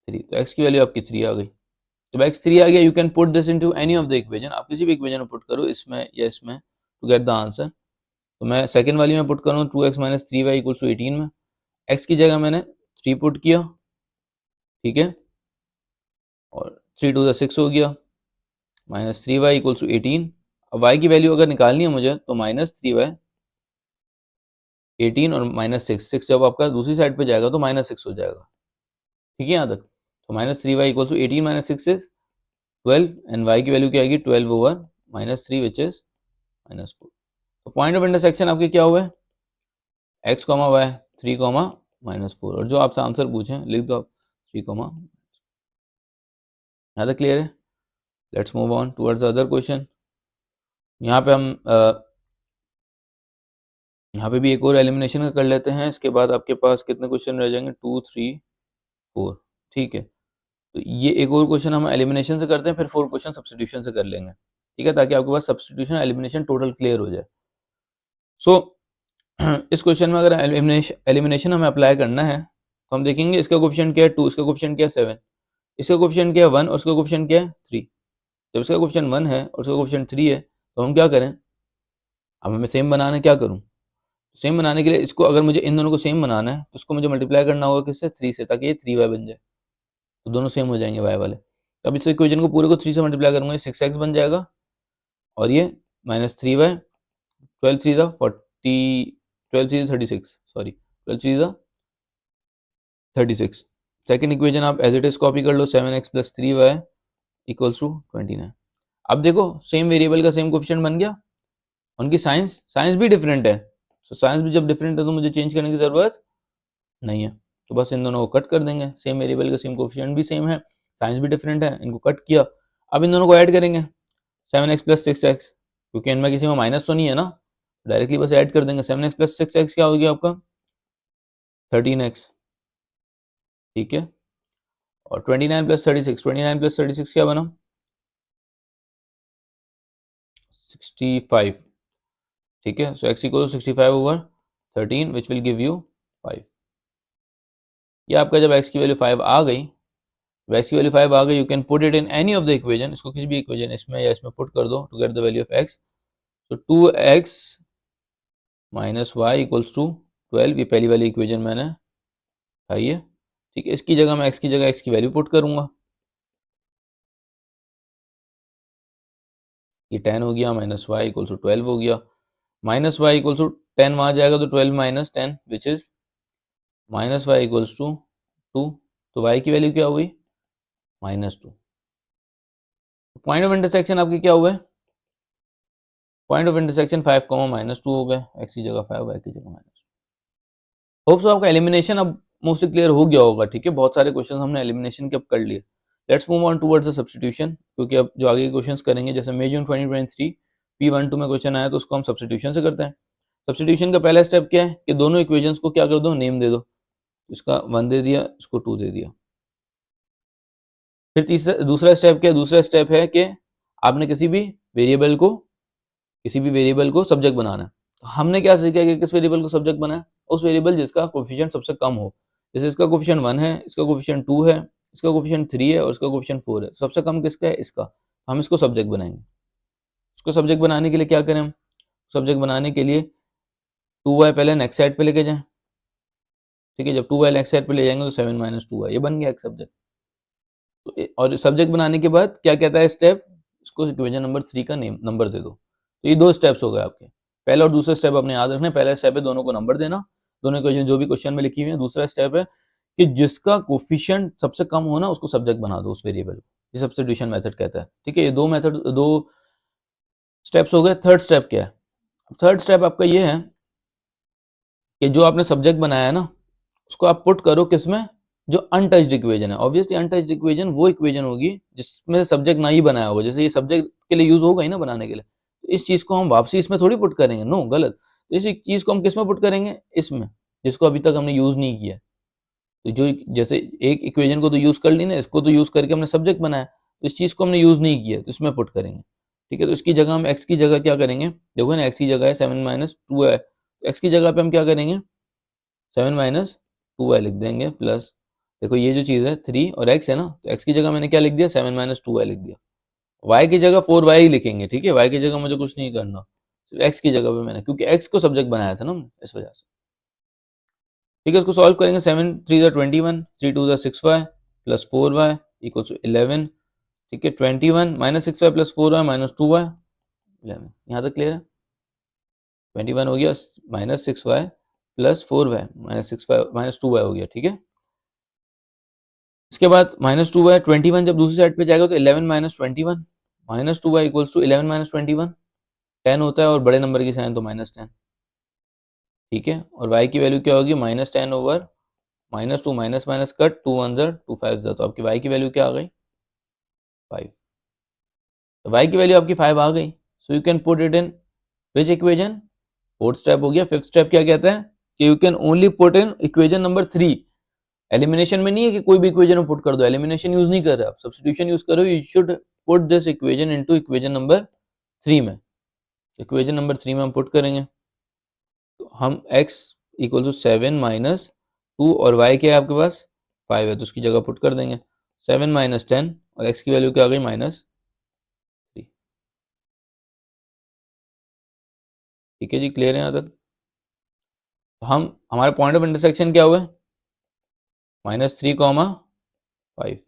Speaker 1: 3, तो x की वैल्यू आपकी 3 आ गई। जब x 3 आ गया, you can put this into any of the equation, आप किसी भी इक्वेशन में पुट करो, इसमें या इसमें, टू गेट द आंसर। तो मैं सेकंड वाली में पुट करूँ 2x minus 3y equals to 18 में, x की जगह मैंने 3 पुट किया, ठीक है, और 3 टू द 6 हो गया, माइनस 3y इक्वल्स टू 18। अब y की वैल्यू अगर निकालनी है मुझे तो -3y 18 और -6 जब आपका दूसरी साइड पे जाएगा तो -6 हो जाएगा। ठीक है यहाँ तक, तो -3y equals to 18 minus 6 is 12, and y की वैल्यू क्या आएगी 12/-3 विच इज -4। तो पॉइंट ऑफ इंटरसेक्शन आपके क्या हुए, x, y 3, -4, और जो आपसे आंसर पूछे लिख दो आप 3, यहाँ तक क्लियर है। Let's move on towards the other question. यहाँ पे हम यहाँ पे भी एक और एलिमिनेशन का कर लेते हैं। इसके बाद आपके पास कितने क्वेश्चन रह जाएंगे, 2 3 4, ठीक है। तो ये एक और क्वेश्चन हम एलिमिनेशन से करते हैं, फिर 4 क्वेश्चन सब्स्टिट्यूशन से कर लेंगे, ठीक है, ताकि आपके पास सब्स्टिट्यूशन एलिमिनेशन टोटल क्लियर हो जाए। सो इस क्वेश्चन में अगर एलिमिनेशन हमें अप्लाई करना है तो हम देखेंगे इसका कोफिशिएंट क्या है 2, इसका कोफिशिएंट क्या है 7, इसका कोफिशिएंट क्या है 1 और इसका कोफिशिएंट क्या है 3। जब इसका कोफिशिएंट 1 है और इसका कोफिशिएंट 3 है तो हम क्या करें, अब हमें सेम बनाना है, क्या करूं, सेम बनाने के लिए इसको, अगर मुझे इन दोनों को सेम बनाना है तो इसको मुझे मल्टीप्लाई करना होगा किससे, 3 से, ताकि ये 3y बन जाए, तो दोनों सेम हो जाएंगे y वाले। तो अब इस इक्वेशन को पूरे को 3 से मल्टीप्लाई करूंगा, ये 6x बन जाएगा और ये -3y, 12 3 ज़ा 40, 12 3 36, सॉरी 12 3 ज़ा 36। सेकेंड इक्वेशन आप एज इट इज कॉपी कर लो, 7x plus 3y equals to 29। अब देखो सेम वेरिएबल का सेम कोफिशिएंट बन गया, उनकी साइंस भी डिफरेंट है, तो साइंस भी जब डिफरेंट है तो मुझे चेंज करने की जरूरत नहीं है, तो बस इन दोनों को कट कर देंगे, सेम वेरिएबल का सेम कोफिशिएंट भी सेम है, साइंस भी डिफरेंट है, इनको कट किया। अब इन दोनों को ऐड करेंगे, 7x प्लस 6x, क्योंकि इनमें किसी में माइनस तो नहीं है ना, डायरेक्टली बस ऐड कर देंगे। 7x प्लस 6x क्या हो गया आपका 13x, ठीक है, और 29 प्लस 36, 29 प्लस 36 क्या बना 65, ठीक है। सो x equal 65 over 13 which will give you 5। ये आपका जब x की वैल्यू 5 आ गई, x की वैल्यू 5 आ गई, you can put it in any of the equation, इसको किसी भी इक्वेशन इसमें या इसमें पुट कर दो to get the value of x। तो 2x minus y equals to 12, ये पहली वाली इक्वेशन मैंने खाई है, ठीक है। इसकी जगह मैं x की जगह x की वैल्यू पुट करूंगा, ये 10 हो गया, माइनस वाई इक्वल्स टू 12 हो गया, माइनस वाई इक्वल्स टू 10 वहां जाएगा तो 12 minus 10 which is minus y equals to 2, तो y की वैल्यू क्या हुई -2। पॉइंट ऑफ इंटरसेक्शन आपकी क्या हुआ है, पॉइंट ऑफ इंटरसेक्शन 5, -2 हो गए, x की जगह 5 y की जगह -2। होप सो आपका एलिमिनेशन अब मोस्टली क्लियर हो गया होगा, ठीक है। बहुत सारे क्वेश्चन हमने एलिमिनेशन के अब कर लिए। Let's move on towards the substitution, क्योंकि अब जो आगे के क्वेश्चंस करेंगे, जैसे मई जून 2023 P12 में क्वेश्चन आया तो उसको हम सब्स्टिट्यूशन से करते हैं। सब्स्टिट्यूशन का पहला स्टेप क्या है कि दोनों इक्वेशंस को क्या कर दो, नेम दे दो, इसका 1 दे दिया, इसको 2 दे दिया। फिर तीसरा दूसरा स्टेप क्या है, दूसरा स्टेप है कि आपने किसी भी वेरिएबल को सब्जेक्ट बनाना है। तो हमने क्या सीखा कि किस वेरिएबल को सब्जेक्ट बनाए, उस वेरिएबल जिसका कोफिशिएंट सबसे कम हो, जैसे इसका कोफिशिएंट 1 है, इसका कोफिशिएंट 2 है, इसका कोफिशिएंट 3 है और इसका कोफिशिएंट 4 है, सबसे कम किसका है, इसका, तो हम इसको सब्जेक्ट बनाएंगे। इसको सब्जेक्ट बनाने के लिए क्या करें हम, सब्जेक्ट बनाने के लिए 2y पहले नेक्स्ट साइड पे लेके जाएं, ठीक है। जब 2y नेक्स्ट साइड पे ले जाएंगे तो 7 माइनस 2y, ये बन गया एक सब्जेक्ट। तो और सब्जेक्ट बनाने के बाद क्या कहता है स्टेप, इसको इक्वेशन नंबर 3 का नेम नंबर दे दो। तो ये 2 स्टेप्स हो गए आपके, पहला और दूसरा स्टेप आपने याद रखना है। पहला स्टेप है दोनों को नंबर देना, दोनों इक्वेशन जो भी क्वेश्चन में लिखी हुई है। दूसरा स्टेप है कि जिसका कोफिशिएंट सबसे कम हो ना उसको सब्जेक्ट बना दो, उस वेरिएबल को, ये सब्स्टिट्यूशन मेथड कहता है, ठीक है। ये दो स्टेप्स हो गए। थर्ड स्टेप क्या है, थर्ड स्टेप आपका ये है कि जो आपने सब्जेक्ट बनाया है ना उसको आप पुट करो किसमें, जो अनटच्ड इक्वेशन है। ऑब्वियसली अनटच्ड इक्वेशन वो इक्वेशन होगी जिसमें सब्जेक्ट ना ही बनाया होगा, जैसे ये सब्जेक्ट के लिए यूज होगा ही ना बनाने के लिए, तो इस चीज को हम वापसी इसमें थोड़ी पुट करेंगे, नो, गलत। तो इस चीज को हम किसमें पुट करेंगे, इसमें, जिसको अभी तक हमने यूज नहीं किया। तो जो जैसे एक इक्वेशन को तो यूज कर ली ना, इसको तो यूज करके हमने सब्जेक्ट बनाया, तो इस चीज को हमने यूज नहीं किया तो इसमें पुट करेंगे, ठीक है। तो इसकी जगह हम एक्स की जगह क्या करेंगे, देखो ना एक्स की जगह है 7 माइनस 2 है, एक्स की जगह पे हम क्या करेंगे 7 माइनस 2y लिख देंगे, प्लस देखो ये जो चीज़ है 3 और x है ना, तो x की जगह मैंने क्या लिख दिया 7 माइनस 2y लिख दिया। y की जगह 4y ही लिखेंगे, ठीक है, y की जगह मुझे कुछ नहीं करना, सिर्फ x की जगह पे मैंने, क्योंकि x को सब्जेक्ट बनाया था ना इस वजह से, ठीक है। इसको सॉल्व करेंगे, 7 3 ज़ा 21, 3 2 ज़ा 6y plus 4y equals to 11, ठीक है। 21 minus 6y plus 4y minus 2y 11, यहाँ तक क्लियर है। 21 हो गया minus 6y plus 4y minus 2y हो गया, ठीक है। इसके बाद -2y, 21 जब दूसरी साइड पे जाएगा तो 11 minus 21, -2y equals to 11 minus 21, 10 होता है और बड़े नंबर की साइन तो -10, ठीक है। और y की वैल्यू क्या होगी -10 ओवर -2 माइनस माइनस कट 2 1 ज़ा 2 5 ज़ा, तो आपकी y की वैल्यू क्या आ गई 5। तो y की वैल्यू आपकी 5 आ गई। सो you can put it in which equation, fourth step हो गया। फिफ्थ स्टेप क्या कहता है कि you can only put in equation number 3। Elimination में नहीं है कि कोई भी इक्वेजन में पुट कर दो, एलिमिनेशन यूज नहीं कर रहे आप, सब्स्टिट्यूशन यूज करो। You should put this equation into equation number 3 में। इक्वेजन नंबर 3 में हम पुट करेंगे तो हम x इक्वल टू 7 माइनस 2 और y क्या है आपके पास 5 है, तो उसकी जगह पुट कर देंगे 7 माइनस 10 और x की वैल्यू क्या आ गई -3। ठीक है जी, क्लियर है यहाँ तक। तो हम हमारे पॉइंट ऑफ इंटरसेक्शन क्या हुआ, -3, 5।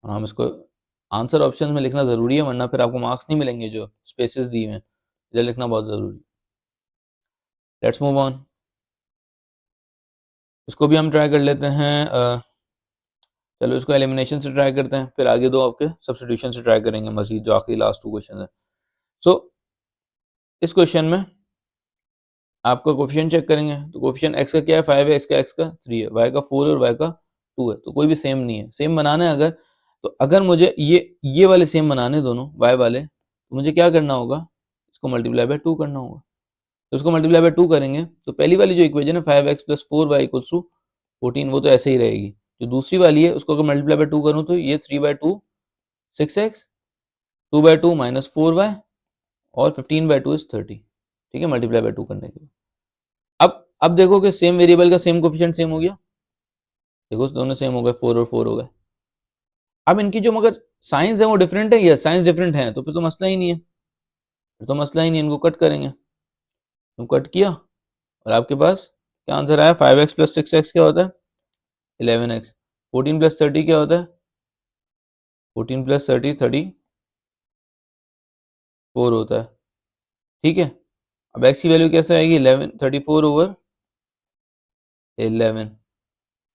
Speaker 1: और हम इसको आंसर ऑप्शन में लिखना जरूरी है, वरना फिर आपको मार्क्स नहीं मिलेंगे जो स्पेसेस दिए हैं, इधर लिखना बहुत जरूरी है। लेट्स मूव ऑन, इसको भी हम ट्राई कर लेते हैं। चलो इसको एलिमिनेशन से ट्राई करते हैं, फिर आगे दो आपके सब्स्टिट्यूशन से ट्राई करेंगे मजीद, जो आखिरी लास्ट 2 क्वेश्चन है। सो इस क्वेश्चन में आपका कोफिशिएंट चेक करेंगे, तो कोफिशिएंट x का क्या है 5 है, इसका x का 3 है, y का 4 है और y का 2 है, तो कोई भी सेम नहीं है। सेम बनाना है अगर, तो अगर मुझे ये वाले सेम बनाने दोनों y वाले, तो मुझे क्या करना होगा, इसको मल्टीप्लाई बाय 2 करना होगा। तो इसको मल्टीप्लाई बाय 2 करेंगे तो पहली वाली जो इक्वेशन है 5x + 4y = 14, वो तो ऐसे ही रहेगी। जो दूसरी वाली है उसको अगर मल्टीप्लाई बाय 2 करूँ तो ये 3/2 6x, 2/2 -4y और 15/2 = 30। ठीक है, मल्टीप्लाई बाय 2 करने के बाद अब देखो कि सेम वेरिएबल का सेम कोफिशिएंट सेम हो गया। देखो दोनों सेम हो गए, 4 और 4 हो गए। अब इनकी जो मगर साइंस है वो डिफरेंट है, यस साइंस डिफरेंट है, तो फिर तो मसला ही नहीं है, फिर तो मसला ही नहीं है, इनको कट करेंगे। तो कट किया और आपके पास क्या आंसर आया, 5x + 6x क्या होता है 11x, 14 + 30 क्या होता है 14 + 30 34 होता है। ठीक है, अब x की वैल्यू कैसे आएगी 11 34/11।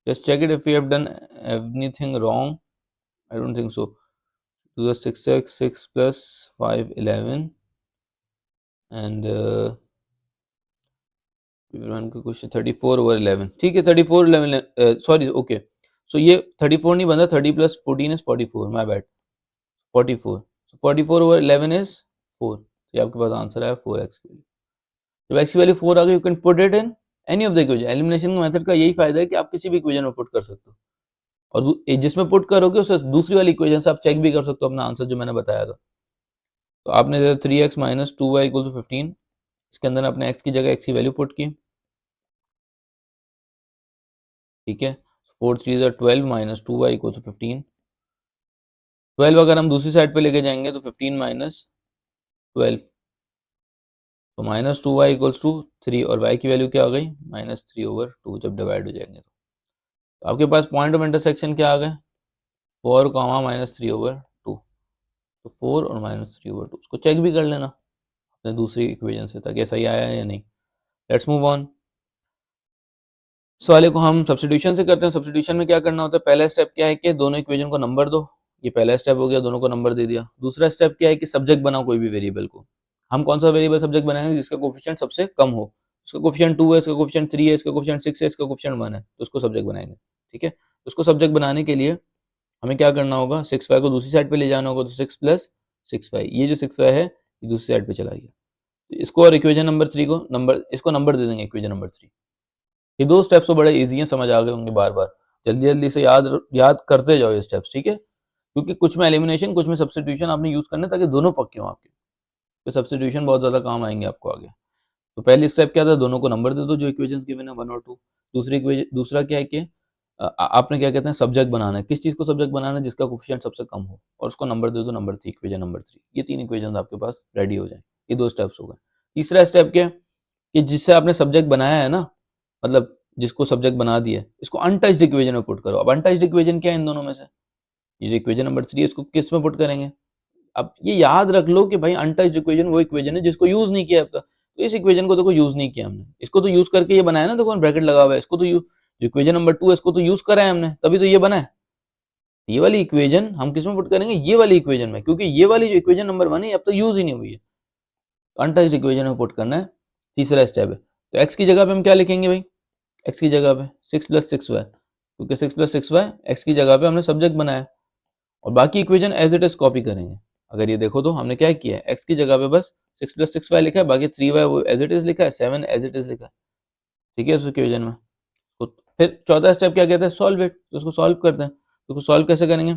Speaker 1: Just check it if you have done anything wrong, I don't think so. तो 6x 6 + 5 11 एंड क्वेश्चन 34/11। ठीक है, 34/11 सॉरी ओके, सो ये 34 नहीं बनता, 30 + 14 = 44, माय बैड 44। 44/11 इज 4, ये आपके पास आंसर है 4x की वैल्यू। जब x की वैल्यू 4 आ गई, you can put it in any of the equation. Elimination के मेथड का यही फायदा है कि आप किसी भी इक्वेशन में पुट कर सकते हो, और जिसमें पुट करोगे उसे दूसरी वाली इक्वेशन से आप चेक भी कर सकते हो अपना आंसर जो मैंने बताया था। तो आपने 3x - 2y = 15, इसके अंदर आपने x की जगह x की वैल्यू पुट की। ठीक है, 4 3 = 12 - 2y = 15। 12 अगर हम दूसरी साइड पे लेके जाएंगे तो 15 - 12, तो -2y = 3 और y की वैल्यू क्या आ गई -3/2 जब डिवाइड हो जाएंगे। तो आपके पास पॉइंट ऑफ इंटरसेक्शन क्या आ गए 4, -3/2। तो 4 और -3/2, उसको चेक भी कर लेना अपने दूसरी इक्वेशन से ताकि सही आया है या नहीं। लेट्स मूव ऑन, इस वाले को हम सब्स्टिट्यूशन से करते हैं। सब्स्टिट्यूशन में क्या करना होता है, पहला स्टेप क्या है कि दोनों इक्वेशन को नंबर दो, ये पहला स्टेप हो गया, दोनों को नंबर दे दिया। दूसरा स्टेप क्या है कि सब्जेक्ट बनाओ कोई भी वेरिएबल को। हम कौन सा वेरिएबल सब्जेक्ट बनाएंगे जिसका कोफिशिएंट सबसे कम हो, इसका कोफिशिएंट 2 है, इसका कोफिशिएंट 3 है, इसका कोफिशिएंट 6 है, इसका कोफिशिएंट 1 है, तो उसको सब्जेक्ट बनाएंगे। ठीक है, उसको सब्जेक्ट बनाने के लिए हमें क्या करना होगा, 6y को दूसरी साइड पे ले जाना होगा, तो 6 + 6y, ये जो 6y है ये दूसरी साइड पे चला गया, तो इसको और इक्वेशन नंबर 3 को इसको नंबर दे देंगे इक्वेशन नंबर 3। ये 2 स्टेप्स तो बड़े इजी हैं, समझ आ गए होंगे, बार बार जल्दी जल्दी से याद करते जाओ ये स्टेप्स। ठीक है, क्योंकि कुछ में एलिमिनेशन कुछ में सब्स्टिट्यूशन आपने यूज करना है ताकि दोनों पक्के हों आपके, तो सब्स्टिट्यूशन बहुत ज्यादा काम आएंगे आपको आगे। तो पहली स्टेप क्या था, दोनों को नंबर दे दो जो इक्वेशंस गिवन है 1 और 2। दूसरा क्या है कि आपने क्या कहते हैं सब्जेक्ट बनाना है, किस चीज को सब्जेक्ट बनाना है जिसका कोफिशिएंट सबसे कम हो, और उसको नंबर दे दो नंबर 3, इक्वेशन नंबर 3। ये 3 इक्वेशन आपके पास रेडी हो जाए, ये 2 स्टेप्स हो गए। तीसरा स्टेप क्या है कि जिससे आपने सब्जेक्ट बनाया है ना, मतलब जिसको सब्जेक्ट बना दिया, इसको अनटच्ड इक्वेशन में पुट करो। अब अनटच्ड इक्वेशन क्या है इन दोनों में से, ये जो इक्वेशन नंबर 3 है इसको किस में पुट करेंगे। अब ये याद रख लो कि भाई अनटच्ड इक्वेशन वो इक्वेशन है जिसको यूज नहीं किया अब तक, तो इस इक्वेशन को देखो यूज नहीं किया हमने, इसको तो यूज करके ये बनाया ना, देखो ब्रैकेट लगा हुआ है, इसको तो जो इक्वेशन नंबर 2 है इसको तो यूज करा है हमने, तभी तो ये बना है। ये वाली इक्वेशन हम किस में पुट करेंगे, ये वाली इक्वेशन में, क्योंकि ये वाली जो इक्वेशन नंबर 1 है अब तक यूज ही नहीं हुई है, अनटच्ड इक्वेशन में पुट करना है। तीसरा स्टेप है, तो x की जगह पे हम क्या लिखेंगे भाई, x की जगह पे 6 + 6y, क्योंकि 6 + 6y x की जगह पे हमने सब्जेक्ट बनाया, और बाकी equation as it is copy करेंगे। अगर ये देखो तो हमने क्या किया है, एक्स की जगह पे बस 6 + 6y लिखा है, बाकी 3y वो एज इट इज लिखा है, 7 एज इट इज लिखा है। ठीक है, उस इक्वेशन में। तो फिर चौथा स्टेप क्या कहते हैं, सॉल्व इट। तो उसको सॉल्व करते हैं। तो उसको सॉल्व कैसे करेंगे,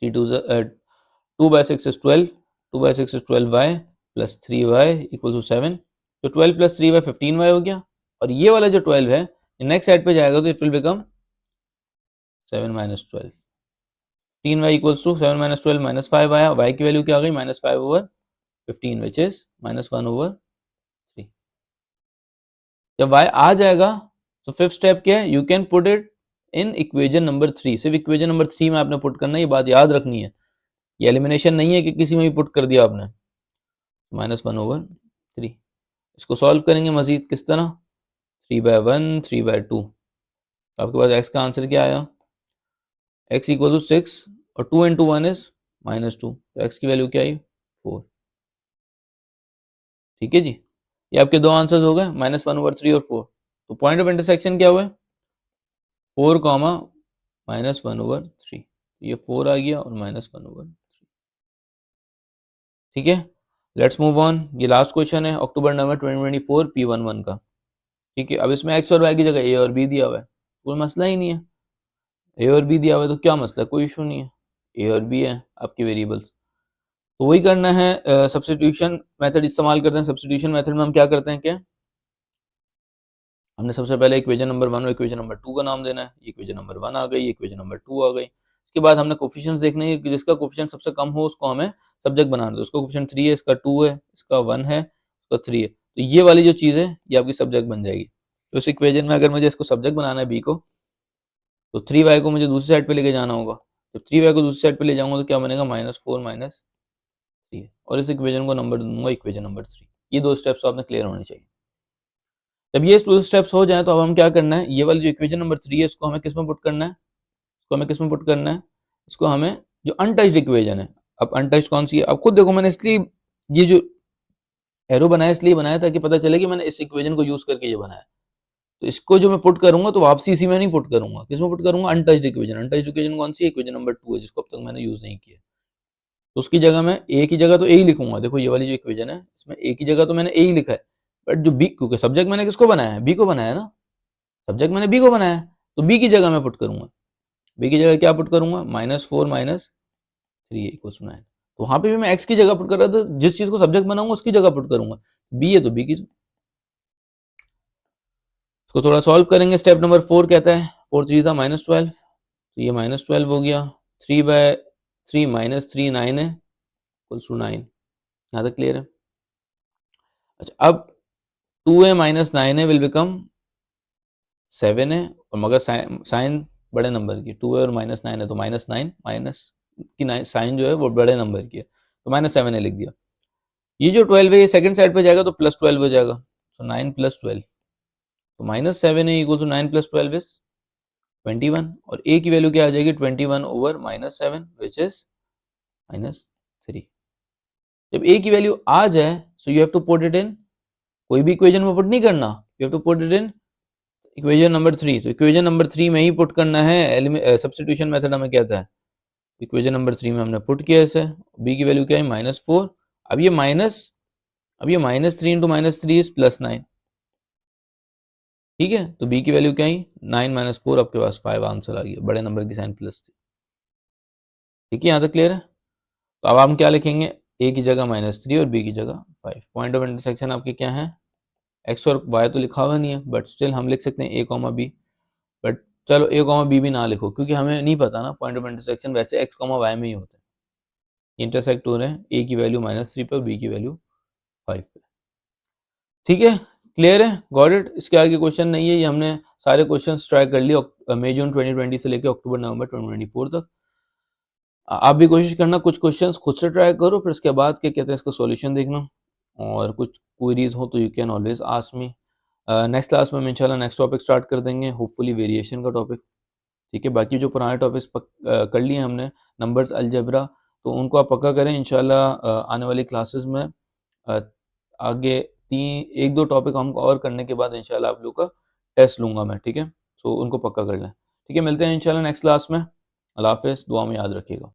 Speaker 1: 2/6 is 12, 2/6 is 12y plus 3y equals to 7। तो 12 plus 3y 15y हो गया, और ये वाला जो 12 है नेक्स्ट साइड पे जाएगा तो it will become 7 minus 12। 15y equals to 7 minus 12 minus 5 आया, y की वैल्यू क्या आ गई, -5/15 which is -1/3। जब y आ जाएगा तो फिफ्थ स्टेप क्या है, you can put it in equation number 3। सिर्फ इक्वेशन नंबर 3 में आपने पुट करना है, ये बात याद रखनी है। ये एलिमिनेशन नहीं है कि किसी में भी पुट कर दिया आपने। -1/3 इसको सॉल्व करेंगे मजीद किस तरह, 3/1 3/2। तो आपके पास x का आंसर क्या आया, x इक्वल टू 6 और 2 into 1 is -2, तो x की वैल्यू क्या आई, 4। ठीक है जी, ये आपके दो आंसर्स हो गए, -1/3 और 4। तो पॉइंट ऑफ इंटरसेक्शन क्या हुआ, 4, -1/3। ये 4 आ गया और -1/3। ठीक है, लेट्स मूव ऑन। ये लास्ट क्वेश्चन है अक्टूबर नवंबर 2024 P11 का। ठीक है, अब इसमें x और y की जगह a और b दिया हुआ है, कोई मसला ही नहीं है। a और b दिया हुआ है तो क्या मसला, कोई इशू नहीं है, a और b है आपकी वेरिएबल्स। तो वही करना है, सब्स्टिट्यूशन मेथड इस्तेमाल करते हैं। सब्स्टिट्यूशन मेथड में हम क्या करते हैं, क्या हमने सबसे पहले इक्वेशन नंबर 1 और इक्वेशन नंबर 2 का नाम देना है। इक्वेशन नंबर 1 आ गई, इक्वेशन नंबर 2 आ गई। इसके बाद हमने कोफिशिएंट्स देखने हैं कि जिसका कोफिशिएंट सबसे कम हो उसको हमें सब्जेक्ट बनाना है। उसका कोफिशिएंट 3 है, इसका 2 है, इसका 1 है, इसका 3 है। तो ये वाली जो चीज़ है ये आपकी सब्जेक्ट बन जाएगी। तो इस इक्वेशन में अगर मुझे इसको सब्जेक्ट बनाना है बी को, तो 3y को मुझे दूसरी साइड पे लेके जाना होगा। जब 3y को दूसरी साइड पे ले जाऊंगा तो क्या बनेगा, -4 -3, और इस इक्वेशन को नंबर दूंगा इक्वेशन नंबर 3। ये दो स्टेप्स आपने क्लियर होने चाहिए। जब ये टू स्टेप्स हो जाए तो अब हम क्या करना है, ये वाली जो इक्वेशन नंबर 3 है इसको हमें किस में पुट करना है, इसको हमें किस में पुट करना है, इसको हमें जो अनटच्ड इक्वेशन है। अब अनटच्ड कौन सी है, अब खुद देखो, मैंने इसलिए ये जो एरो बनाया इसलिए बनाया ताकि पता चले कि मैंने इस इक्वेशन को यूज करके ये बनाया। तो इसको जो मैं पुट करूंगा तो वापसी इसी में नहीं पुट करूंगा, किसमें पुट करूंगा, अनटच्ड इक्वेशन। अनटच्ड इक्वेशन कौन सी है, इक्वेशन नंबर 2 है, जिसको अब तक मैंने यूज नहीं किया। तो उसकी जगह मैं ए की जगह तो ए ही लिखूंगा। देखो ये वाली जो इक्वेशन है इसमें ए की जगह तो मैंने ए ही लिखा है, बट जो बी, क्योंकि सब्जेक्ट मैंने किसको बनाया है, बी को बनाया है ना, सब्जेक्ट मैंने बी को बनाया है, तो बी की जगह मैं पुट करूंगा। बी की जगह क्या पुट करूंगा, -4 -3 = 9। तो वहां पे भी मैं एक्स की जगह पुट कर रहा था, जिस चीज को सब्जेक्ट बनाऊंगा उसकी जगह पुट करूंगा। बी है तो बी की। इसको थोड़ा सॉल्व करेंगे। स्टेप नंबर 4 कहता है 4 3 था -12, तो ये -12 हो गया। 3/3 -3 9 है, = 9। यहाँ तक क्लियर है। अच्छा, अब 2a - 9a विल बिकम 7 है, और मगर साइन बड़े नंबर की, 2 है और -9 है तो -9, माइनस की साइन जो है वो बड़े नंबर की है, तो -7 लिख दिया। ये जो 12 है ये सेकंड साइड पे जाएगा तो +12 हो जाएगा, तो 9 + 12, तो -7 = 9 + 12 इज 21, और a की वैल्यू क्या आ जाएगी, 21/-7 विच इज -3। जब a की वैल्यू आ जाए so you have to put it in, कोई भी इक्वेशन में पुट नहीं करना, you have to put it in equation number 3। तो इक्वेशन नंबर 3 में ही पुट करना है। सब्स्टिट्यूशन मेथड हमें कहता है, इक्वेशन नंबर 3 में हमने पुट किया इसे। b की वैल्यू क्या है, -4। अब ये -3 × -3 इज +9। ठीक है, तो b की वैल्यू क्या आई, 9 - 4, आपके पास 5 आंसर आ गया, बड़े नंबर की साइन प्लस थी। ठीक है, यहाँ तक क्लियर है। तो अब हम क्या लिखेंगे, a की जगह -3 और b की जगह 5। पॉइंट ऑफ इंटरसेक्शन आपके क्या है, x और y तो लिखा हुआ नहीं है, बट स्टिल हम लिख सकते हैं a, b। बट चलो a, b भी ना लिखो, क्योंकि हमें नहीं पता ना पॉइंट ऑफ इंटरसेक्शन वैसे x, y में ही होता है। इंटरसेक्ट हो रहे हैं, a की वैल्यू -3 पे और b की वैल्यू 5 पे। ठीक है, क्लियर है, गॉट इट। इसके आगे क्वेश्चन नहीं है, ये हमने सारे क्वेश्चन ट्राई कर लिए मई जून 2020 से लेकर अक्टूबर नवंबर 2024 तक। आप भी कोशिश करना, कुछ क्वेश्चंस खुद से ट्राई करो, फिर इसके बाद क्या कहते हैं इसका सॉल्यूशन देखना, और कुछ क्वेरीज हो तो you can always ask me. Next class में हम इंशाल्लाह नेक्स्ट टॉपिक स्टार्ट कर देंगे, होपफुली वेरिएशन का टॉपिक। ठीक है, बाकी जो पुराने टॉपिक्स कर लिए हमने, नंबर्स, अलजेब्रा, तो उनको आप पक्का करें इंशाल्लाह। आने वाली क्लासेस में आगे 1-2 टॉपिक हम और करने के बाद इंशाल्लाह आप लोग का टेस्ट लूंगा मैं। ठीक है, सो उनको पक्का कर लें। ठीक है, मिलते हैं इंशाल्लाह नेक्स्ट क्लास में। अल्लाह हाफिज़, दुआ में याद रखिएगा।